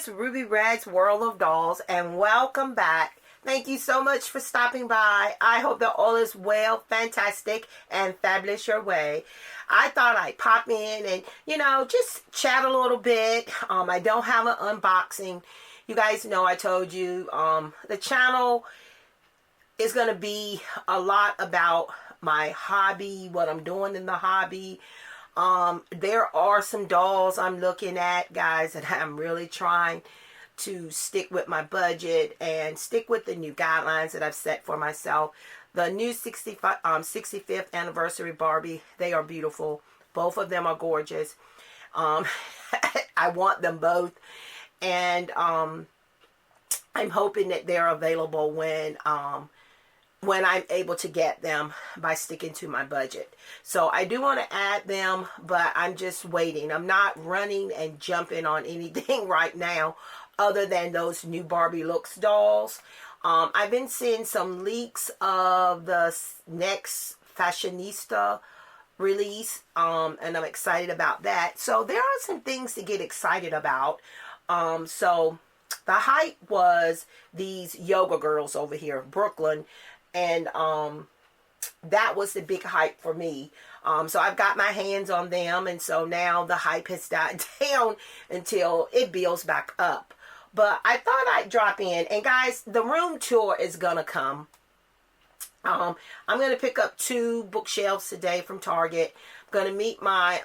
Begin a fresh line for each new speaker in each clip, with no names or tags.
Miss Ruby Red's World of Dolls, and welcome back. Thank you so much for stopping by. I hope that all is well, fantastic, and fabulous your way. I thought I'd pop in and, just chat a little bit. I don't have an unboxing. You guys know I told you the channel is going to be a lot about my hobby, what I'm doing in the hobby. There are some dolls I'm looking at, guys, and I'm really trying to stick with my budget and stick with the new guidelines that I've set for myself. The new 65th anniversary Barbie, they are beautiful. Both of them are gorgeous. I want them both, and I'm hoping that they're available when I'm able to get them by sticking to my budget. So I do want to add them, but I'm just waiting. I'm not running and jumping on anything right now other than those new Barbie Looks dolls. I've been seeing some leaks of the next Fashionista release, and I'm excited about that. So there are some things to get excited about. So the hype was these yoga girls over here, Brooklyn, and that was the big hype for me. So I've got my hands on them, and so now the hype has died down until it builds back up. But I thought I'd drop in, and guys, the room tour is gonna come. I'm gonna pick up 2 bookshelves today from Target. I'm gonna meet my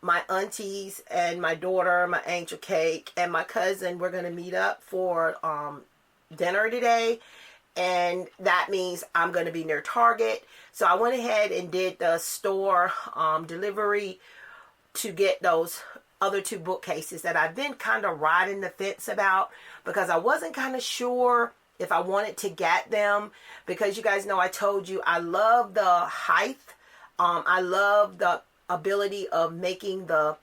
my aunties and my daughter, my angel cake, and my cousin. We're gonna meet up for dinner today. And that means I'm going to be near Target. So I went ahead and did the store delivery to get those other 2 bookcases that I've been kind of riding the fence about, because I wasn't kind of sure if I wanted to get them, because you guys know I told you I love the height. I love the ability of making the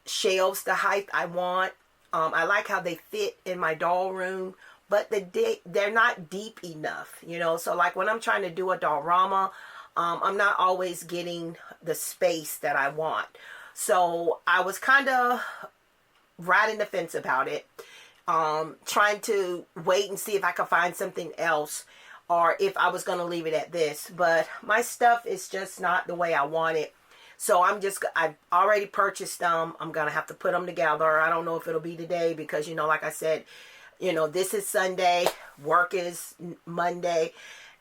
shelves the height I want. I like how they fit in my doll room. But they're not deep enough, So like when I'm trying to do a dollrama, I'm not always getting the space that I want. So I was kind of riding the fence about it, trying to wait and see if I could find something else, or if I was going to leave it at this. But my stuff is just not the way I want it. So I've already purchased them. I'm going to have to put them together. I don't know if it'll be today because, like I said, this is Sunday, work is Monday,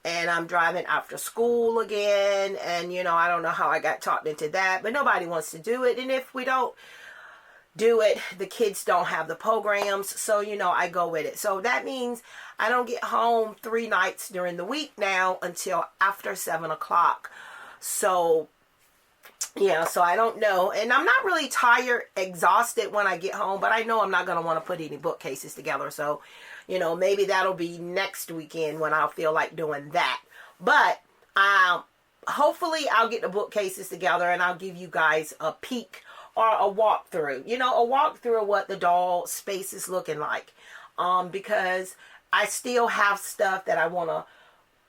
and I'm driving after school again, and, I don't know how I got talked into that, but nobody wants to do it, and if we don't do it, the kids don't have the programs, so, I go with it. So that means I don't get home 3 nights during the week now until after 7 o'clock. So yeah, so I don't know. And I'm not really tired, exhausted when I get home, but I know I'm not going to want to put any bookcases together. So, maybe that'll be next weekend when I'll feel like doing that. But hopefully I'll get the bookcases together and I'll give you guys a peek or a walkthrough. A walkthrough of what the doll space is looking like. Because I still have stuff that I want to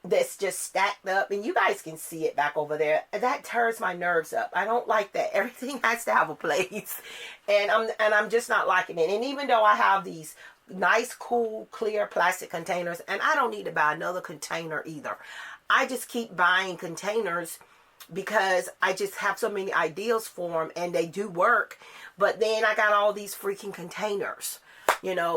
that's just stacked up, and you guys can see it back over there. That tears my nerves up. I don't like that. Everything has to have a place, and I'm just not liking it. And even though I have these nice, cool, clear plastic containers, and I don't need to buy another container either. I just keep buying containers because I just have so many ideas for them, and they do work. But then I got all these freaking containers.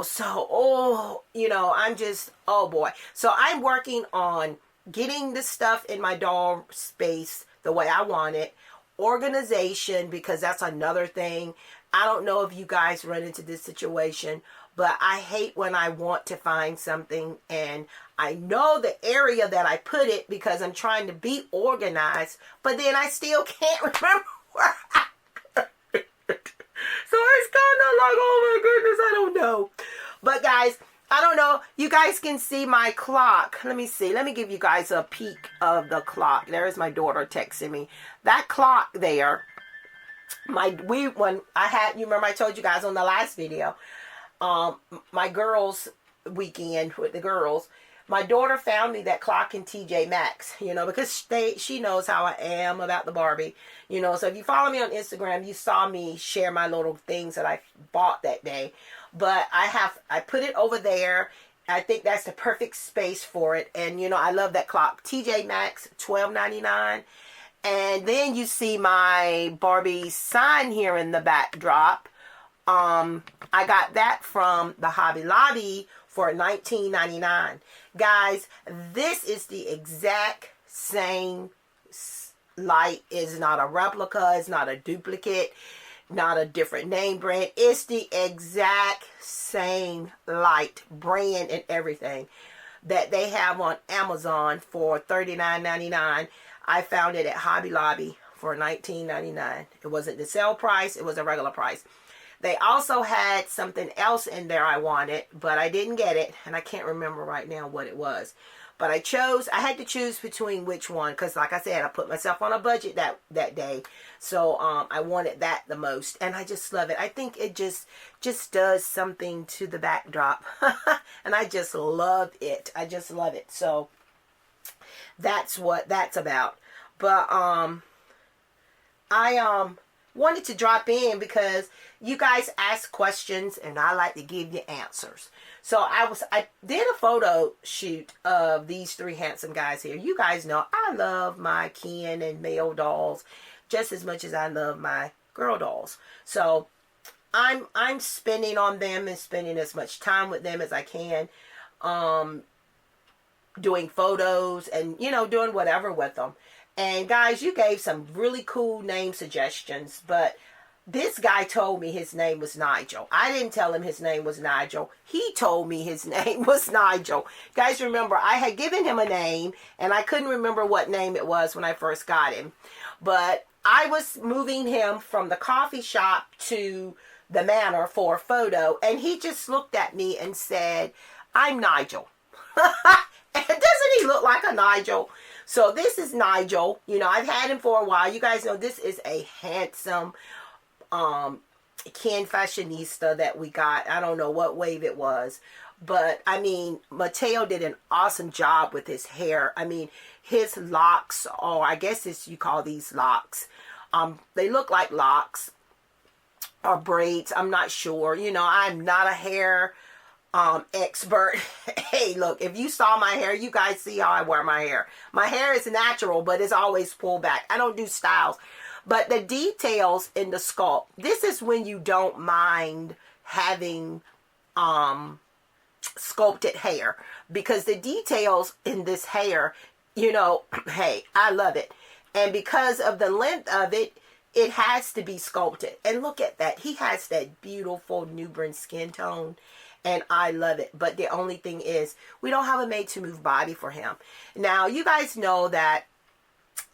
So, I'm just, oh boy. So I'm working on getting the stuff in my doll space the way I want it. Organization, because that's another thing. I don't know if you guys run into this situation, but I hate when I want to find something and I know the area that I put it because I'm trying to be organized, but then I still can't remember where So it's kind of like, oh my goodness, I don't know. But guys, I don't know. You guys can see my clock. Let me see. Let me give you guys a peek of the clock. There's my daughter texting me. That clock there, when I had, you remember I told you guys on the last video, my girls' weekend with the girls, My daughter found me that clock in TJ Maxx, you know, because she knows how I am about the Barbie, you know. So if you follow me on Instagram, you saw me share my little things that I bought that day. But I put it over there. I think that's the perfect space for it. And, you know, I love that clock. TJ Maxx, $12.99. And then you see my Barbie sign here in the backdrop. I got that from the Hobby Lobby for $19.99. Guys, this is the exact same light. It's not a replica. It's not a duplicate. Not a different name brand. It's the exact same light, brand, and everything that they have on Amazon for $39.99. I found it at Hobby Lobby for $19.99. It wasn't the sale price. It was a regular price. They also had something else in there I wanted, but I didn't get it, and I can't remember right now what it was. But I had to choose between which one, because like I said, I put myself on a budget that day. So I wanted that the most, and I just love it. I think it just does something to the backdrop, and I just love it. I just love it. So that's what that's about. But I wanted to drop in because you guys ask questions and I like to give you answers. So I did a photo shoot of these three handsome guys here. You guys know I love my Ken and male dolls just as much as I love my girl dolls. So I'm spending on them and spending as much time with them as I can, doing photos and, you know, doing whatever with them. And guys, you gave some really cool name suggestions, but this guy told me his name was Nigel. I didn't tell him his name was Nigel. He told me his name was Nigel. Guys, remember, I had given him a name, and I couldn't remember what name it was when I first got him. But I was moving him from the coffee shop to the manor for a photo, and he just looked at me and said, "I'm Nigel." Doesn't he look like a Nigel? So this is Nigel. You know, I've had him for a while. You guys know this is a handsome Ken fashionista that we got. I don't know what wave it was, but I mean, Mateo did an awesome job with his hair. I mean, his locks, or I guess you call these locks, they look like locks or braids. I'm not sure. You know, I'm not a hair expert. Hey, look, if you saw my hair, you guys see how I wear my hair. My hair is natural, but it's always pulled back. I don't do styles. But the details in the sculpt, this is when you don't mind having sculpted hair, because the details in this hair, you know, hey, I love it. And because of the length of it, it has to be sculpted. And look at that. He has that beautiful newborn skin tone. And I love it. But the only thing is, we don't have a made-to-move body for him. Now, you guys know that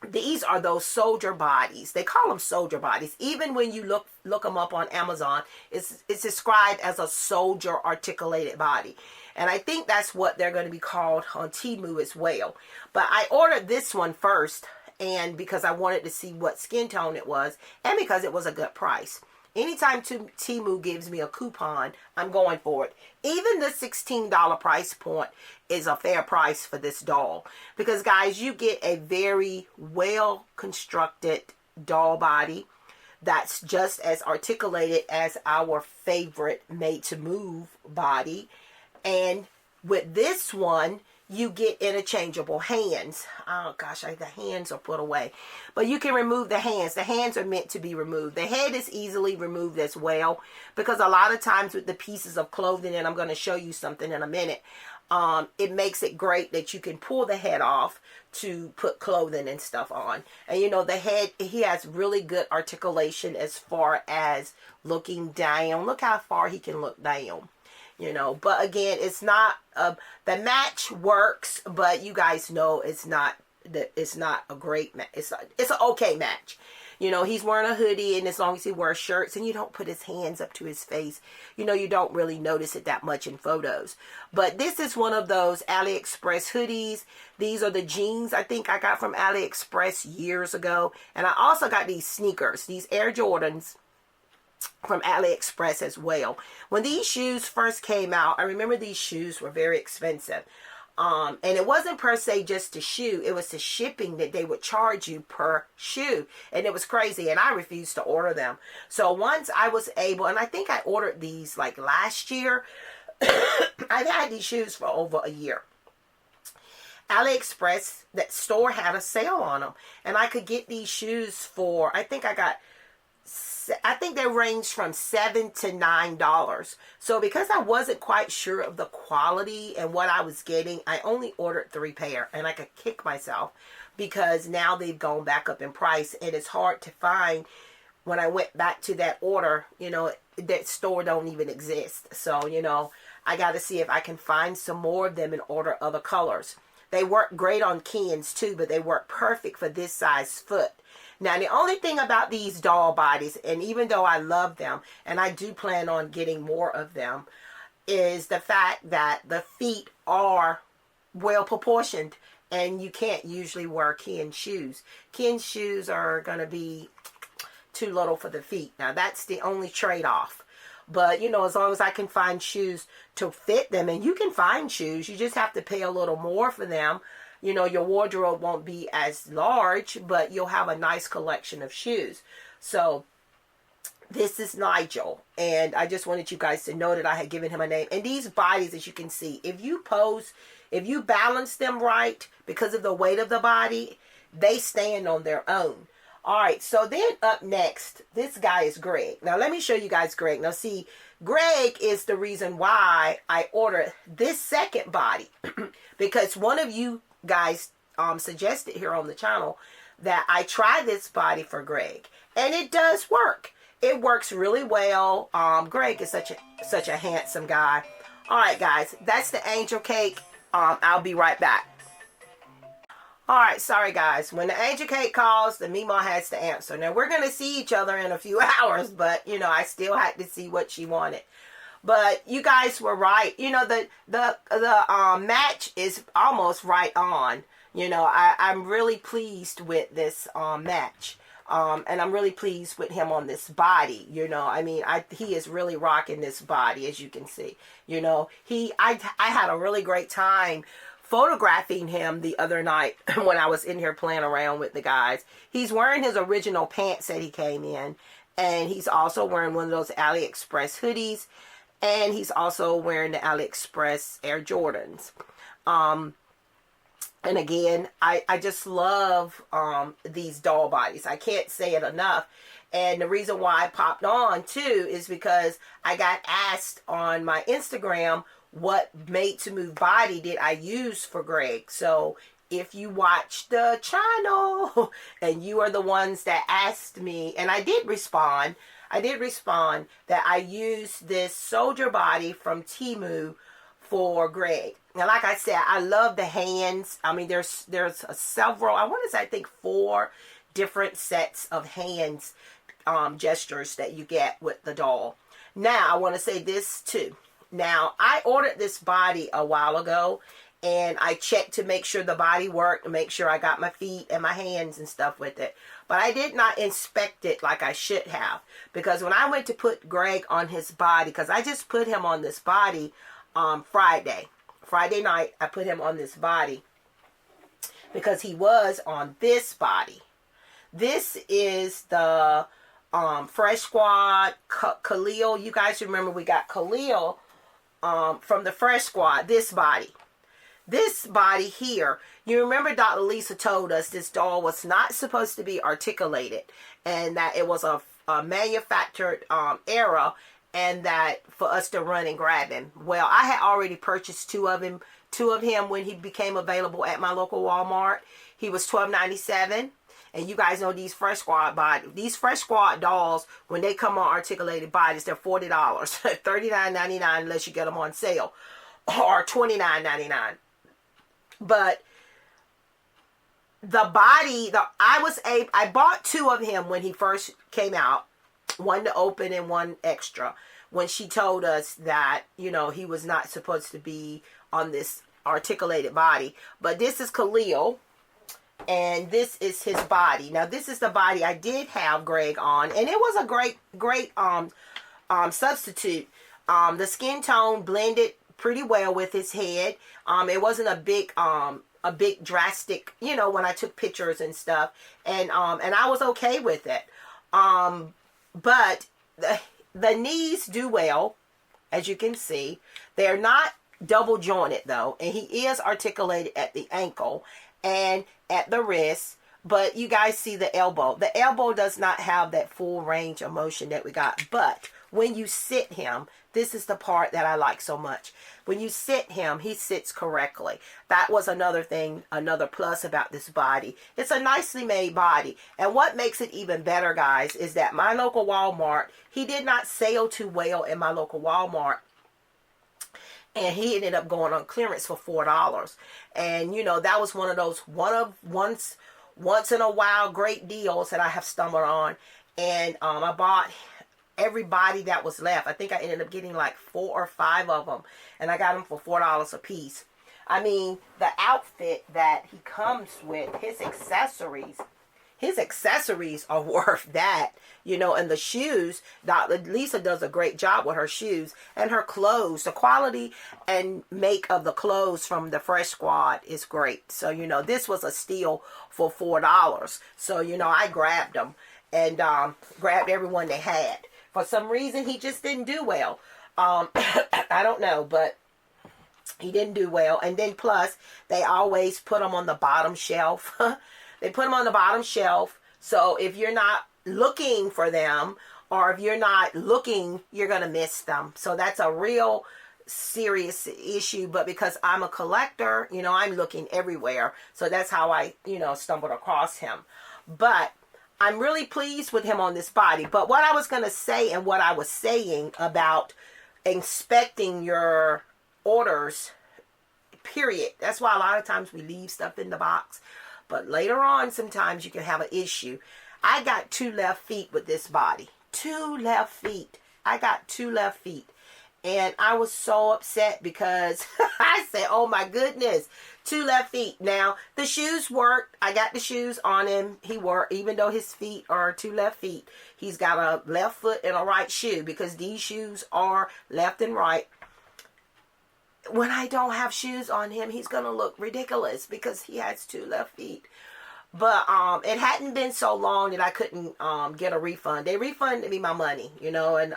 these are those soldier bodies. They call them soldier bodies. Even when you look them up on Amazon, it's described as a soldier articulated body. And I think that's what they're going to be called on Temu as well. But I ordered this one first, and because I wanted to see what skin tone it was, and because it was a good price. Anytime Temu gives me a coupon, I'm going for it. Even the $16 price point is a fair price for this doll. Because, guys, you get a very well-constructed doll body that's just as articulated as our favorite made-to-move body. And with this one, you get interchangeable hands. Oh gosh, the hands are put away. But you can remove the hands. The hands are meant to be removed. The head is easily removed as well, because a lot of times with the pieces of clothing, and I'm going to show you something in a minute, it makes it great that you can pull the head off to put clothing and stuff on. And you know, the head, he has really good articulation as far as looking down. Look how far he can look down. You know, but again, it's not the match works, but you guys know it's not a great match. It's an okay match. You know, he's wearing a hoodie, and as long as he wears shirts and you don't put his hands up to his face, you know, you don't really notice it that much in photos. But this is one of those AliExpress hoodies. These are the jeans I think I got from AliExpress years ago. And I also got these sneakers, these Air Jordans, from AliExpress as well. When these shoes first came out, I remember these shoes were very expensive. And it wasn't per se just the shoe. It was the shipping that they would charge you per shoe. And it was crazy. And I refused to order them. So once I was able, and I think I ordered these like last year. I've had these shoes for over a year. AliExpress, that store had a sale on them. And I could get these shoes for, I think they ranged from $7 to $9. So because I wasn't quite sure of the quality and what I was getting, I only ordered 3 pair. And I could kick myself because now they've gone back up in price. And it's hard to find. When I went back to that order, you know, that store don't even exist. So, you know, I got to see if I can find some more of them and order other colors. They work great on Kens too, but they work perfect for this size foot. Now, the only thing about these doll bodies, and even though I love them, and I do plan on getting more of them, is the fact that the feet are well proportioned, and you can't usually wear Ken shoes. Ken shoes are going to be too little for the feet. Now, that's the only trade-off. But, you know, as long as I can find shoes to fit them, and you can find shoes, you just have to pay a little more for them. You know, your wardrobe won't be as large, but you'll have a nice collection of shoes. So, this is Nigel, and I just wanted you guys to know that I had given him a name. And these bodies, as you can see, if you balance them right, because of the weight of the body, they stand on their own. All right, so then up next, this guy is Greg. Now, let me show you guys Greg. Now, see, Greg is the reason why I ordered this second body. Because one of you guys suggested here on the channel that I try this body for Greg. And it does work. It works really well. Greg is such a handsome guy. All right, guys, that's the angel cake. I'll be right back. Alright, sorry guys. When the angel cake calls, the Mima has to answer. Now, we're going to see each other in a few hours, but, you know, I still had to see what she wanted. But you guys were right. You know, the match is almost right on. You know, I'm really pleased with this match. And I'm really pleased with him on this body. You know, I mean, he is really rocking this body, as you can see. You know, I had a really great time photographing him the other night when I was in here playing around with the guys. He's wearing his original pants that he came in, and he's also wearing one of those AliExpress hoodies, and he's also wearing the AliExpress Air Jordans. And again, I just love these doll bodies. I can't say it enough. And the reason why I popped on too is because I got asked on my Instagram what made to move body did I use for Greg. So if you watch the channel and you are the ones that asked me, and I did respond that I used this soldier body from Temu for Greg. Now, like I said, I love the hands. I mean, there's several, I want to say, I think 4 different sets of hands gestures that you get with the doll. Now, I want to say this too. Now, I ordered this body a while ago, and I checked to make sure the body worked, to make sure I got my feet and my hands and stuff with it. But I did not inspect it like I should have. Because when I went to put Greg on his body, because I just put him on this body Friday night, I put him on this body because he was on this body. This is the Fresh Squad Khalil. You guys remember we got Khalil from the Fresh Squad. This body here, you remember Dr. Lisa told us this doll was not supposed to be articulated, and that it was a manufactured error, and that for us to run and grab him. Well, I had already purchased two of him when he became available at my local Walmart. He was $12.97. And you guys know these Fresh Squad dolls, when they come on articulated bodies, they're $40. $39.99 unless you get them on sale, or $29.99. But the body, I bought 2 of him when he first came out, one to open and one extra, when she told us that, you know, he was not supposed to be on this articulated body. But this is Khalil. And this is his body. Now, this is the body I did have Greg on, and it was a great substitute. The skin tone blended pretty well with his head. It wasn't a big drastic, you know, when I took pictures and stuff, and I was okay with it. But the knees do well, as you can see. They're not double jointed though, and he is articulated at the ankle and at the wrist. But you guys see the elbow. The elbow does not have that full range of motion that we got. But when you sit him, this is the part that I like so much. When you sit him, he sits correctly. That was another thing, another plus about this body. It's a nicely made body. And what makes it even better, guys, is that my local Walmart, he did not sell too well in my local Walmart. And he ended up going on clearance for $4. And, you know, that was one of those once in a while great deals that I have stumbled on. And I bought every body that was left. I think I ended up getting like 4 or 5 of them. And I got them for $4 a piece. I mean, the outfit that he comes with, his accessories are worth that, you know. And the shoes, Lisa does a great job with her shoes and her clothes. The quality and make of the clothes from the Fresh Squad is great. So, you know, this was a steal for $4. So, you know, I grabbed them and grabbed everyone they had. For some reason, he just didn't do well. I don't know, but he didn't do well. And then plus, they always put them on the bottom shelf. They put them on the bottom shelf. So if you're not looking for them, or if you're not looking, you're going to miss them. So that's a real serious issue. But because I'm a collector, you know, I'm looking everywhere. So that's how I, you know, stumbled across him. But I'm really pleased with him on this body. But what I was going to say, and what I was saying about inspecting your orders, period. That's why a lot of times we leave stuff in the box. But later on, sometimes you can have an issue. I got 2 left feet with this body. 2 left feet. I got 2 left feet. And I was so upset because I said, oh my goodness, 2 left feet. Now, the shoes worked. I got the shoes on him. He worked, even though his feet are 2 left feet. He's got a left foot and a right shoe because these shoes are left and right. When I don't have shoes on him, he's going to look ridiculous because he has 2 left feet. But it hadn't been so long that I couldn't get a refund. They refunded me my money, you know, and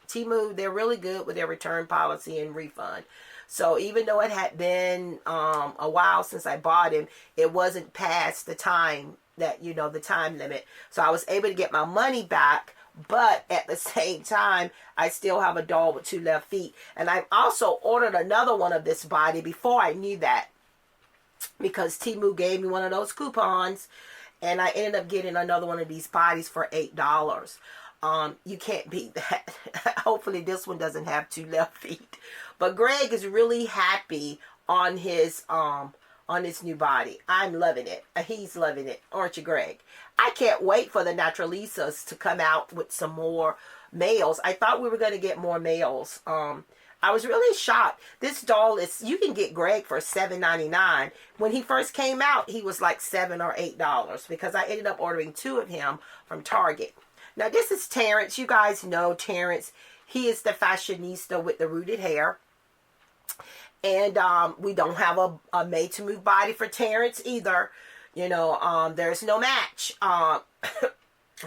Temu, they're really good with their return policy and refund. So even though it had been a while since I bought him, it wasn't past the time that, you know, the time limit. So I was able to get my money back. But at the same time, I still have a doll with 2 left feet. And I also ordered another one of this body before I knew that, because Temu gave me one of those coupons. And I ended up getting another one of these bodies for $8. You can't beat that. Hopefully this one doesn't have 2 left feet. But Greg is really happy on his new body. I'm loving it. He's loving it. Aren't you, Greg? I can't wait for the Naturalisas to come out with some more males. I thought we were going to get more males. I was really shocked. This doll is, you can get Greg for $7.99. When he first came out, he was like $7 or $8 because I ended up ordering 2 of him from Target. Now this is Terrence. You guys know Terrence. He is the fashionista with the rooted hair. And we don't have a made-to-move body for Terrence either. You know, there's no match.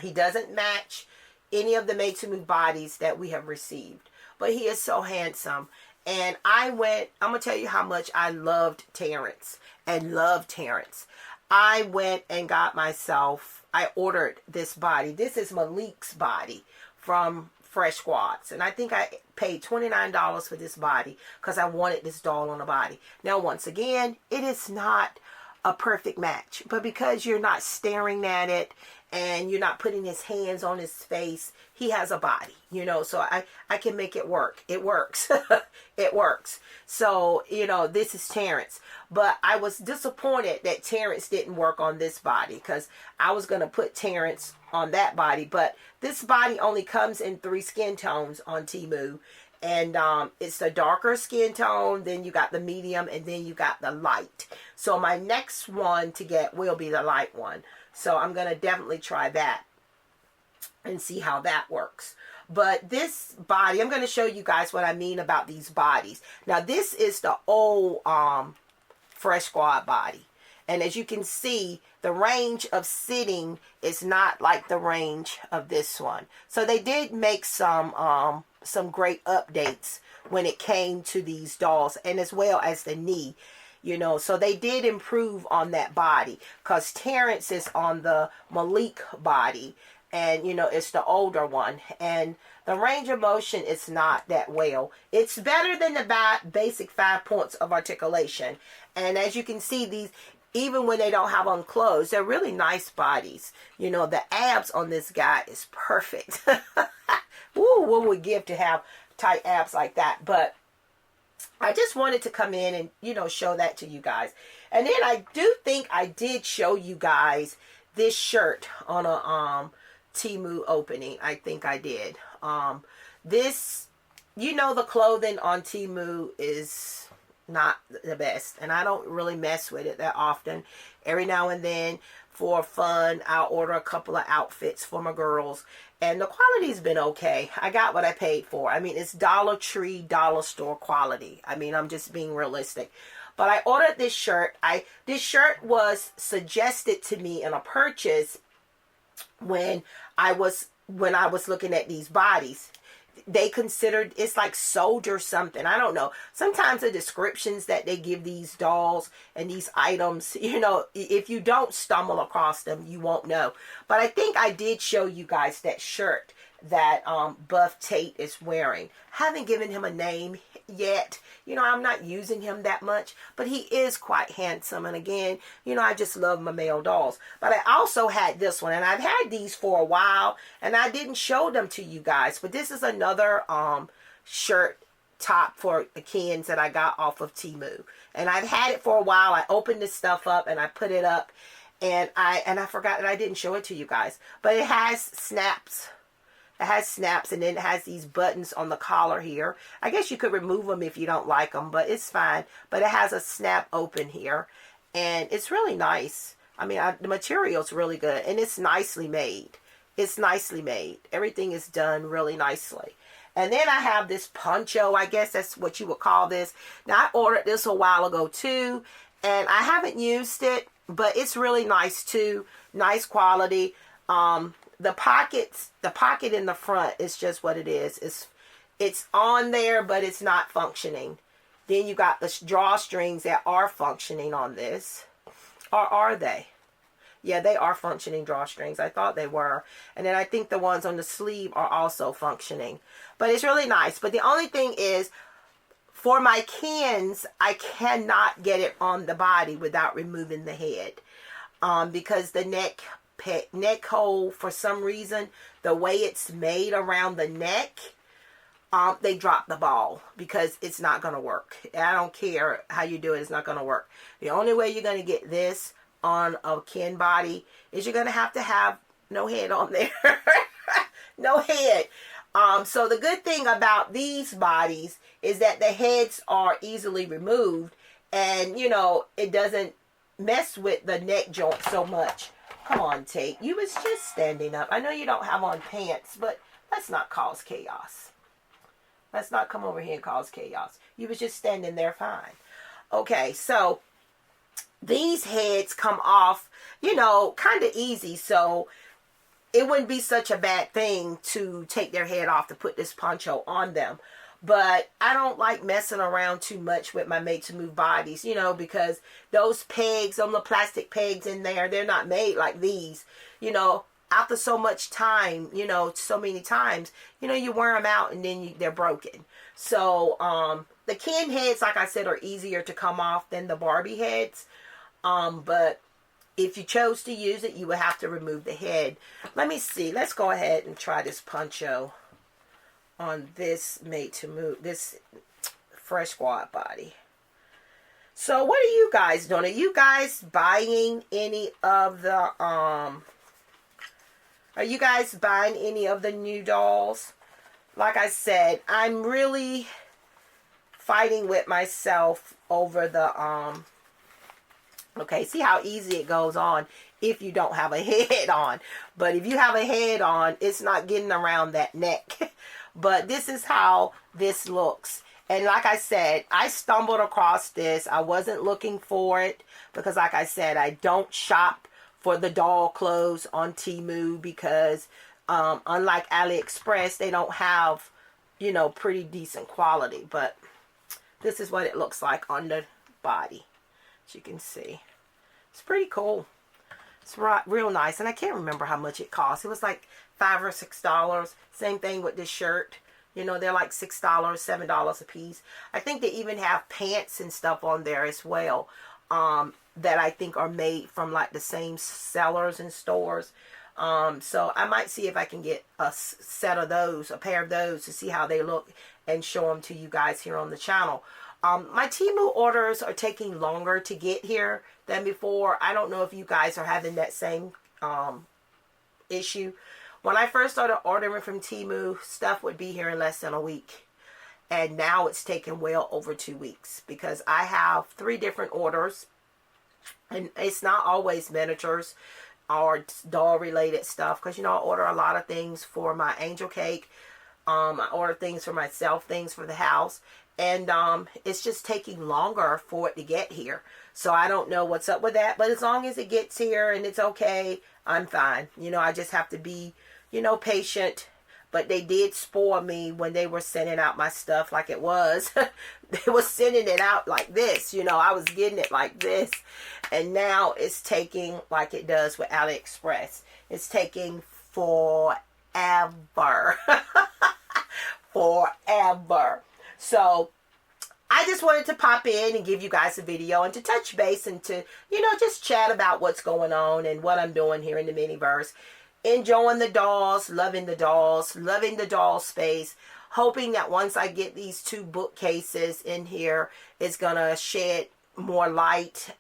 He doesn't match any of the made-to-move bodies that we have received. But he is so handsome. And I'm going to tell you how much I loved Terrence and love Terrence. I went and got myself, I ordered this body. This is Malik's body from Fresh Squads. And I think I paid $29 for this body because I wanted this doll on the body. Now, once again, it is not a perfect match. But because you're not staring at it and you're not putting his hands on his face, he has a body, you know, so I can make it work. It works. It works. So, you know, this is Terrence. But I was disappointed that Terrence didn't work on this body because I was going to put Terrence on that body. But this body only comes in 3 skin tones on Temu. And it's the darker skin tone, then you got the medium, and then you got the light. So my next one to get will be the light one. So I'm going to definitely try that and see how that works. But this body, I'm going to show you guys what I mean about these bodies. Now, this is the old Fresh Squad body. And as you can see, the range of sitting is not like the range of this one. So they did make some great updates when it came to these dolls, and as well as the knee. You know, so they did improve on that body, because Terrence is on the Malik body, and you know, it's the older one, and the range of motion is not that well. It's better than the basic 5 points of articulation. And as you can see, these, even when they don't have on clothes, they're really nice bodies. You know, the abs on this guy is perfect. Ooh, what would give to have tight abs like that? But I just wanted to come in and, you know, show that to you guys. And then I do think I did show you guys this shirt on a Temu opening. I think I did. This, you know, the clothing on Temu is not the best, and I don't really mess with it that often. Every now and then, for fun, I'll order a couple of outfits for my girls, and the quality's been okay. I got what I paid for. I mean, it's Dollar Tree, dollar store quality. I mean, I'm just being realistic. But I ordered this shirt. This shirt was suggested to me in a purchase when I was looking at these bodies. They considered it's like soldier something. I don't know. Sometimes the descriptions that they give these dolls and these items, you know, if you don't stumble across them, you won't know. But I think I did show you guys that shirt that Buff Tate is wearing. Haven't given him a name yet. You know, I'm not using him that much, but he is quite handsome. And again, you know, I just love my male dolls. But I also had this one, and I've had these for a while, and I didn't show them to you guys. But this is another shirt top for the Kens that I got off of Temu, and I've had it for a while. I opened this stuff up and I put it up, and I forgot that I didn't show it to you guys. But it has snaps. It has snaps, and then it has these buttons on the collar here. I guess you could remove them if you don't like them, but it's fine. But it has a snap open here, and it's really nice. I mean, the material's really good, and it's nicely made. It's nicely made. Everything is done really nicely. And then I have this poncho. I guess that's what you would call this. Now, I ordered this a while ago, too, and I haven't used it, but it's really nice, too. Nice quality. The pocket in the front is just what it is. It's on there, but it's not functioning. Then you got the drawstrings that are functioning on this. Or are they? Yeah, they are functioning drawstrings. I thought they were. And then I think the ones on the sleeve are also functioning. But it's really nice. But the only thing is, for my Kens, I cannot get it on the body without removing the head. Because the neck hole, for some reason, the way it's made around the neck, they drop the ball, because it's not going to work. I don't care how you do it, it's not going to work. The only way you're going to get this on a Ken body is you're going to have no head on there. No head. So the good thing about these bodies is that the heads are easily removed, and you know, it doesn't mess with the neck joint so much. Come on, Tate. You was just standing up. I know you don't have on pants, but let's not cause chaos. Let's not come over here and cause chaos. You was just standing there fine. Okay, so these heads come off, you know, kind of easy. So it wouldn't be such a bad thing to take their head off to put this poncho on them. But I don't like messing around too much with my made to move bodies, you know, because those pegs, on the plastic pegs in there, they're not made like these. You know, after so much time, you know, so many times, you know, you wear them out and then they're broken. So the Ken heads, like I said, are easier to come off than the Barbie heads. But if you chose to use it, you would have to remove the head. Let me see. Let's go ahead and try this poncho on this made to move, this Fresh Squad body. So what are you guys doing? Are you guys buying any of the new dolls? Like I said, I'm really fighting with myself over the okay, see how easy it goes on. if you don't have a head on. But if you have a head on, it's not getting around that neck. But this is how this looks. And like I said, I stumbled across this. I wasn't looking for it because, like I said, I don't shop for the doll clothes on Temu because unlike AliExpress, they don't have, you know, pretty decent quality. But this is what it looks like on the body, as you can see. It's pretty cool. It's real nice. And I can't remember how much it cost. It was like $5 or $6. Same thing with this shirt. You know, they're like $6, $7 a piece. I think they even have pants and stuff on there as well. That I think are made from like the same sellers and stores. So I might see if I can get a set of those, a pair of those, to see how they look and show them to you guys here on the channel. My Temu orders are taking longer to get here than before. I don't know if you guys are having that same issue. When I first started ordering from Temu, stuff would be here in less than a week. And now it's taken well over 2 weeks because I have 3 different orders. And it's not always miniatures or doll related stuff, because, you know, I order a lot of things for my angel cake. I order things for myself, things for the house. And it's just taking longer for it to get here. So I don't know what's up with that. But as long as it gets here and it's okay, I'm fine. You know, I just have to be, you know, patient. But they did spoil me when they were sending out my stuff like it was. They were sending it out like this. You know, I was getting it like this. And now it's taking like it does with AliExpress. It's taking forever. Forever. So I just wanted to pop in and give you guys a video and to touch base and to, you know, just chat about what's going on and what I'm doing here in the Miniverse. Enjoying the dolls, loving the doll space. Hoping that once I get these 2 bookcases in here, it's going to shed more light.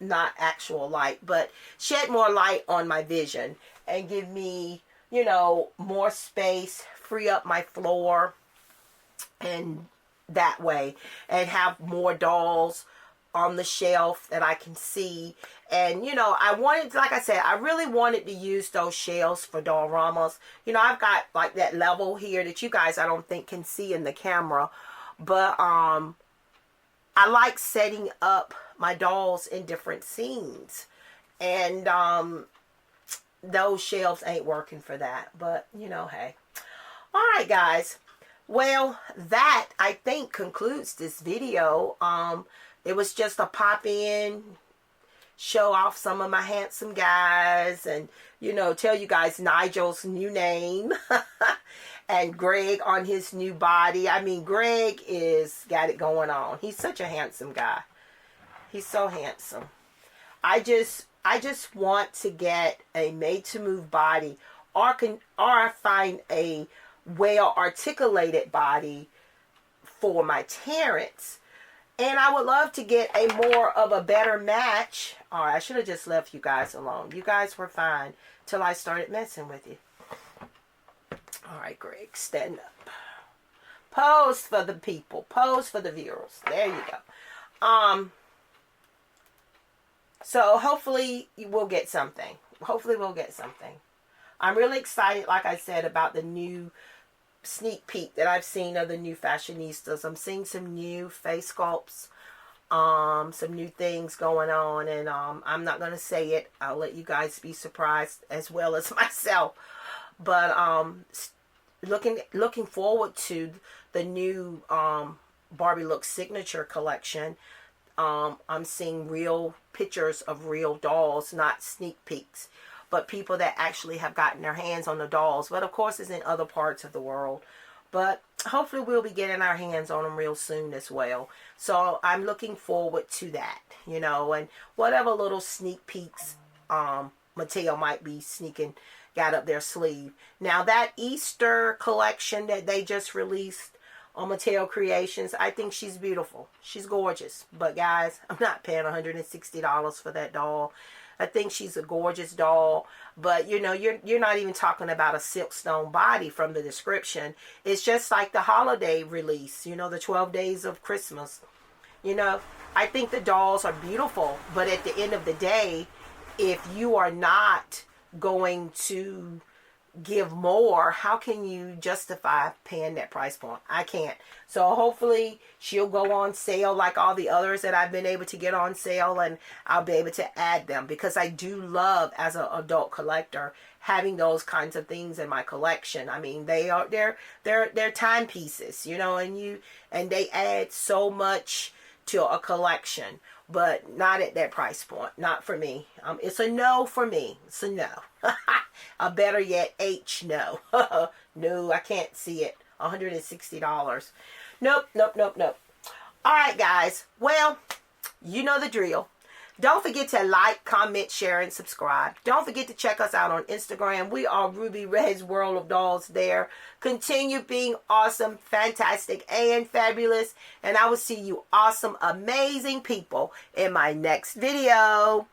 Not actual light, but shed more light on my vision. And give me, you know, more space. Free up my floor. And that way. And have more dolls on the shelf that I can see. And, you know, I wanted, like I said, I really wanted to use those shelves for Dollramas. You know, I've got like that level here that you guys, I don't think, can see in the camera. But I like setting up my dolls in different scenes. And those shelves ain't working for that. But, you know, hey. Alright, guys. Well, that, I think, concludes this video. It was just a pop-in, show off some of my handsome guys, and, you know, tell you guys Nigel's new name, and Greg on his new body. I mean, Greg is got it going on. He's such a handsome guy. He's so handsome. I just want to get a made-to-move body, or find a well-articulated body for my Terrence. And I would love to get a more of a better match. Alright, I should have just left you guys alone. You guys were fine till I started messing with you. Alright, Greg, stand up. Pose for the people. Pose for the viewers. There you go. So hopefully we'll get something. Hopefully we'll get something. I'm really excited, like I said, about the new sneak peek that I've seen of the new fashionistas. I'm seeing some new face sculpts, some new things going on, and I'm not going to say it. I'll let you guys be surprised as well as myself. But looking forward to the new Barbie Look Signature collection. I'm seeing real pictures of real dolls, not sneak peeks, but people that actually have gotten their hands on the dolls. But of course it's in other parts of the world. But hopefully we'll be getting our hands on them real soon as well. So I'm looking forward to that, you know, and whatever little sneak peeks Mattel might be got up their sleeve. Now that Easter collection that they just released on Mattel Creations, I think she's beautiful. She's gorgeous. But guys, I'm not paying $160 for that doll. I think she's a gorgeous doll, but you know, you're not even talking about a silkstone body from the description. It's just like the holiday release, you know, the 12 days of Christmas. You know, I think the dolls are beautiful, but at the end of the day, if you are not going to give more, how can you justify paying that price point? I can't. So hopefully she'll go on sale like all the others that I've been able to get on sale, and I'll be able to add them, because I do love, as an adult collector, having those kinds of things in my collection. I mean, they're timepieces, you know, and they add so much to a collection, but not at that price point. Not for me. It's a no for me. It's a no. A better yet, H no. No, I can't see it. $160. Nope, nope, nope, nope. All right, guys. Well, you know the drill. Don't forget to like, comment, share, and subscribe. Don't forget to check us out on Instagram. We are Ruby Red's World of Dolls there. Continue being awesome, fantastic, and fabulous. And I will see you awesome, amazing people in my next video.